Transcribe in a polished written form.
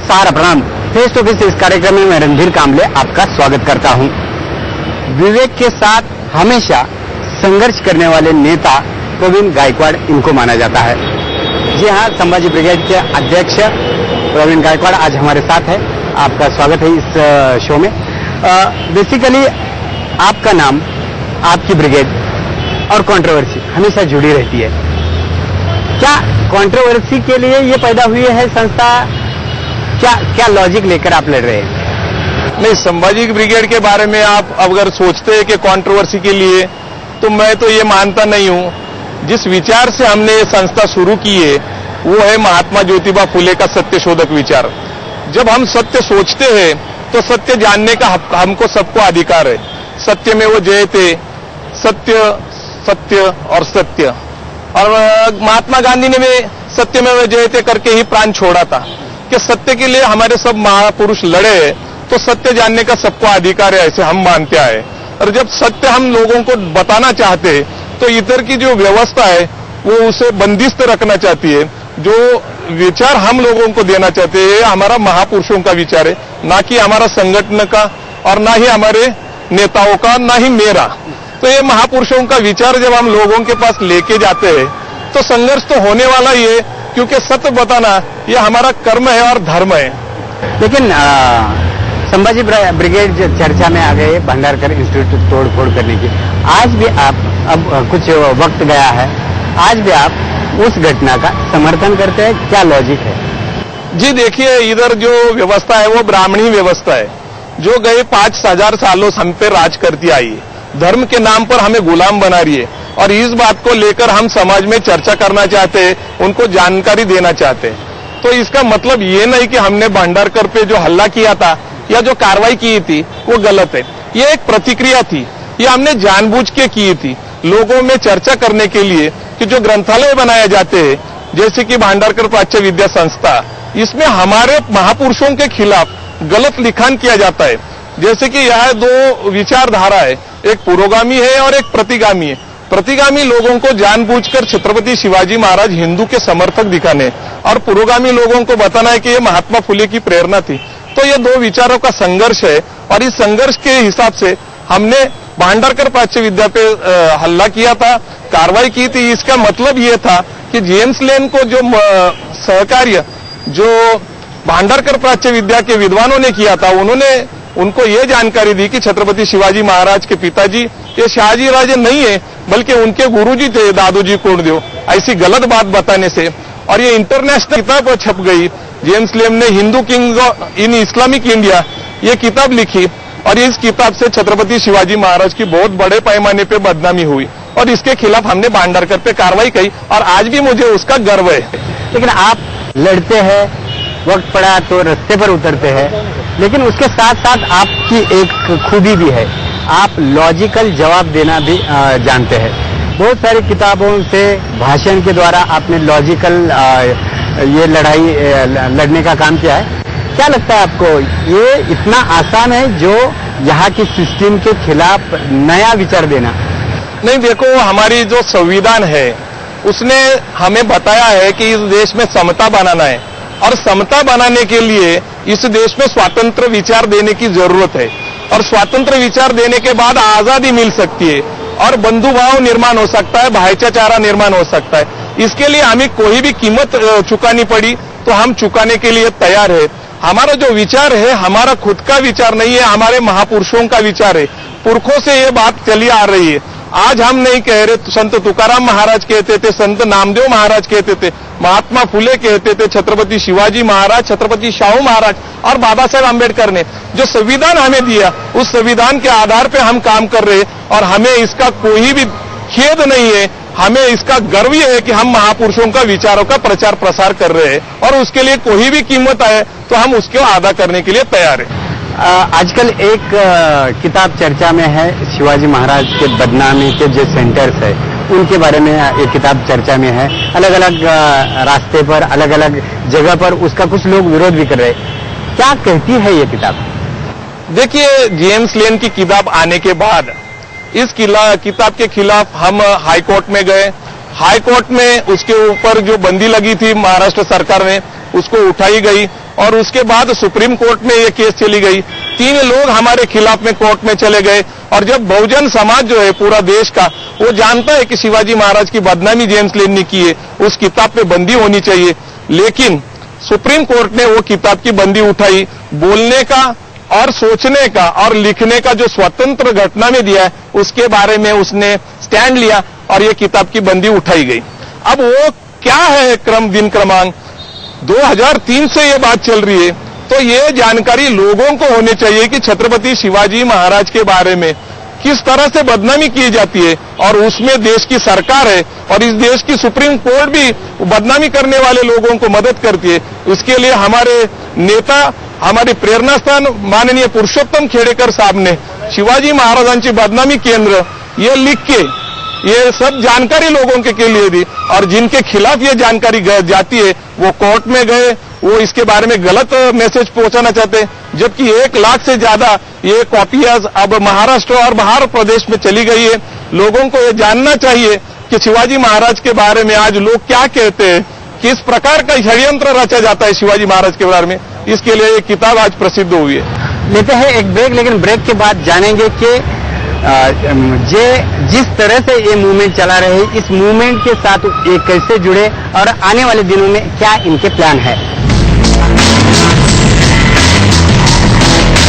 सहारा प्रणाम। Face to face इस कार्यक्रम में मैं रणधीर कामले आपका स्वागत करता हूं। विवेक के साथ हमेशा संघर्ष करने वाले नेता प्रवीण गायकवाड़ इनको माना जाता है। जी हाँ, संभाजी ब्रिगेड के अध्यक्ष प्रवीण गायकवाड़ आज हमारे साथ है। आपका स्वागत है इस शो में। बेसिकली आपका नाम, आपकी ब्रिगेड और कंट्रोवर्सी हमेशा जुड़ी रहती है। क्या कंट्रोवर्सी के लिए ये पैदा हुई है संस्था? क्या लॉजिक लेकर आप लड़ रहे हैं? नहीं, संभाजी ब्रिगेड के बारे में आप अगर सोचते हैं कि कंट्रोवर्सी के लिए, तो मैं तो ये मानता नहीं हूं। जिस विचार से हमने ये संस्था शुरू की है वो है महात्मा ज्योतिबा फुले का सत्य शोधक विचार। जब हम सत्य सोचते हैं तो सत्य जानने का हमको सबको अधिकार है। सत्य में वो जयते, सत्य सत्य और सत्य। और महात्मा गांधी ने भी सत्य में वो जयते करके ही प्राण छोड़ा था कि सत्य के लिए हमारे सब महापुरुष लड़े, तो सत्य जानने का सबको अधिकार है, ऐसे हम मानते आए। और जब सत्य हम लोगों को बताना चाहते हैं तो इधर की जो व्यवस्था है वो उसे बंदिस्त रखना चाहती है। जो विचार हम लोगों को देना चाहते हैं हमारा महापुरुषों का विचार है, ना कि हमारा संगठन का और ना ही हमारे नेताओं का, ना ही मेरा। तो ये महापुरुषों का विचार जब हम लोगों के पास लेके जाते हैं तो संघर्ष तो होने वाला ही है, क्योंकि सत्य बताना ये हमारा कर्म है और धर्म है। लेकिन संभाजी ब्रिगेड चर्चा में आ गए भंडारकर इंस्टीट्यूट तोड़फोड़ करने की। आज भी आप, अब कुछ वक्त गया है, आज भी आप उस घटना का समर्थन करते हैं। क्या लॉजिक है? जी देखिए, इधर जो व्यवस्था है वो ब्राह्मणी व्यवस्था है जो गए 5000 सालों हम पे राज करती आई है। धर्म के नाम पर हमें गुलाम बना रही है और इस बात को लेकर हम समाज में चर्चा करना चाहते हैं, उनको जानकारी देना चाहते हैं। तो इसका मतलब ये नहीं कि हमने भंडारकर पे जो हल्ला किया था या जो कार्रवाई की थी वो गलत है। ये एक प्रतिक्रिया थी, ये हमने जानबूझ के की थी लोगों में चर्चा करने के लिए कि जो ग्रंथालय बनाए जाते हैं जैसे कि भंडारकर प्राच्य विद्या संस्था, इसमें हमारे महापुरुषों के खिलाफ गलत लिखान किया जाता है। जैसे कि यह दो विचारधारा है, एक पुरोगामी है और एक प्रतिगामी है। प्रतिगामी लोगों को जानबूझकर छत्रपति शिवाजी महाराज हिंदू के समर्थक दिखाने और पुरोगामी लोगों को बताना है कि ये महात्मा फुले की प्रेरणा थी। तो ये दो विचारों का संघर्ष है और इस संघर्ष के हिसाब से हमने भंडारकर प्राच्य विद्या पे हल्ला किया था, कार्रवाई की थी। इसका मतलब ये था कि जेम्स लेन को जो सहकार्य जो भंडारकर प्राच्य विद्या के विद्वानों ने किया था, उन्होंने उनको ये जानकारी दी कि छत्रपति शिवाजी महाराज के पिताजी ये शाहजी राजे नहीं है बल्कि उनके गुरुजी थे दादोजी कोंडदेव, ऐसी गलत बात बताने से। और ये इंटरनेशनल किताब छप गई। जेम्स लेन ने Hindu king in Islamic India ये किताब लिखी और इस किताब से छत्रपति शिवाजी महाराज की बहुत बड़े पैमाने पे बदनामी हुई और इसके खिलाफ हमने भंडारकर पे कार्रवाई की और आज भी मुझे उसका गर्व है। लेकिन आप लड़ते हैं, वक्त पड़ा तो रास्ते पर उतरते हैं, लेकिन उसके साथ साथ आपकी एक खूबी भी है, आप लॉजिकल जवाब देना भी जानते हैं। बहुत सारी किताबों से, भाषण के द्वारा आपने लॉजिकल ये लड़ाई लड़ने का काम किया है। क्या लगता है आपको ये इतना आसान है जो यहाँ की सिस्टम के खिलाफ नया विचार देना? नहीं, देखो, हमारी जो संविधान है उसने हमें बताया है कि इस देश में समता बनाना है और समता बनाने के लिए इस देश में स्वतंत्र विचार देने की जरूरत है और स्वतंत्र विचार देने के बाद आजादी मिल सकती है और बंधुभाव निर्माण हो सकता है, भाईचारा निर्माण हो सकता है। इसके लिए हमें कोई भी कीमत चुकानी पड़ी तो हम चुकाने के लिए तैयार है। हमारा जो विचार है हमारा खुद का विचार नहीं है, हमारे महापुरुषों का विचार है। पुरखों से ये बात चली आ रही है। आज हम नहीं कह रहे, संत तुकाराम महाराज कहते थे, संत नामदेव महाराज कहते थे, महात्मा फुले कहते थे, छत्रपति शिवाजी महाराज, छत्रपति शाहू महाराज और बाबा साहेब अम्बेडकर ने जो संविधान हमें दिया उस संविधान के आधार पे हम काम कर रहे हैं और हमें इसका कोई भी खेद नहीं है। हमें इसका गर्व ही है कि हम महापुरुषों का विचारों का प्रचार प्रसार कर रहे हैं और उसके लिए कोई भी कीमत आए तो हम उसको अदा करने के लिए तैयार है। आजकल एक किताब चर्चा में है, शिवाजी महाराज के बदनामी के जो सेंटर्स है उनके बारे में एक किताब चर्चा में है। अलग अलग रास्ते पर, अलग अलग जगह पर उसका कुछ लोग विरोध भी कर रहे हैं। क्या कहती है ये किताब? देखिए, जेम्स लेन की किताब आने के बाद इस किताब के खिलाफ हम हाई कोर्ट में गए। हाई कोर्ट में उसके ऊपर जो बंदी लगी थी महाराष्ट्र सरकार ने उसको उठाई गई और उसके बाद सुप्रीम कोर्ट में ये केस चली गई। 3 लोग हमारे खिलाफ में कोर्ट में चले गए। और जब बहुजन समाज जो है पूरा देश का, वो जानता है कि शिवाजी महाराज की बदनामी जेम्स लेन ने की है, उस किताब पे बंदी होनी चाहिए, लेकिन सुप्रीम कोर्ट ने वो किताब की बंदी उठाई। बोलने का और सोचने का और लिखने का जो स्वतंत्र घटना में दिया है, उसके बारे में उसने स्टैंड लिया और ये किताब की बंदी उठाई गई। अब वो क्या है दिन क्रमांक 2003 से ये बात चल रही है, तो ये जानकारी लोगों को होनी चाहिए कि छत्रपति शिवाजी महाराज के बारे में किस तरह से बदनामी की जाती है, और उसमें देश की सरकार है और इस देश की सुप्रीम कोर्ट भी बदनामी करने वाले लोगों को मदद करती है। इसके लिए हमारे नेता, हमारे प्रेरणा स्थान माननीय पुरुषोत्तम खेड़ेकर साहब ने शिवाजी महाराजांची बदनामी केंद्र ये लिख के ये सब जानकारी लोगों के लिए दी, और जिनके खिलाफ ये जानकारी जाती है वो कोर्ट में गए, वो इसके बारे में गलत मैसेज पहुंचाना चाहते हैं, जबकि 1 लाख से ज्यादा ये कॉपीज अब महाराष्ट्र और बाहर प्रदेश में चली गई है। लोगों को ये जानना चाहिए कि शिवाजी महाराज के बारे में आज लोग क्या कहते हैं, किस प्रकार का षड्यंत्र रचा जाता है शिवाजी महाराज के बारे में। इसके लिए ये किताब आज प्रसिद्ध हुई है। लेते हैं एक ब्रेक, लेकिन ब्रेक के बाद जानेंगे कि जिस तरह से ये मूवमेंट चला रहे, इस मूवमेंट के साथ ये कैसे जुड़े और आने वाले दिनों में क्या इनके प्लान है।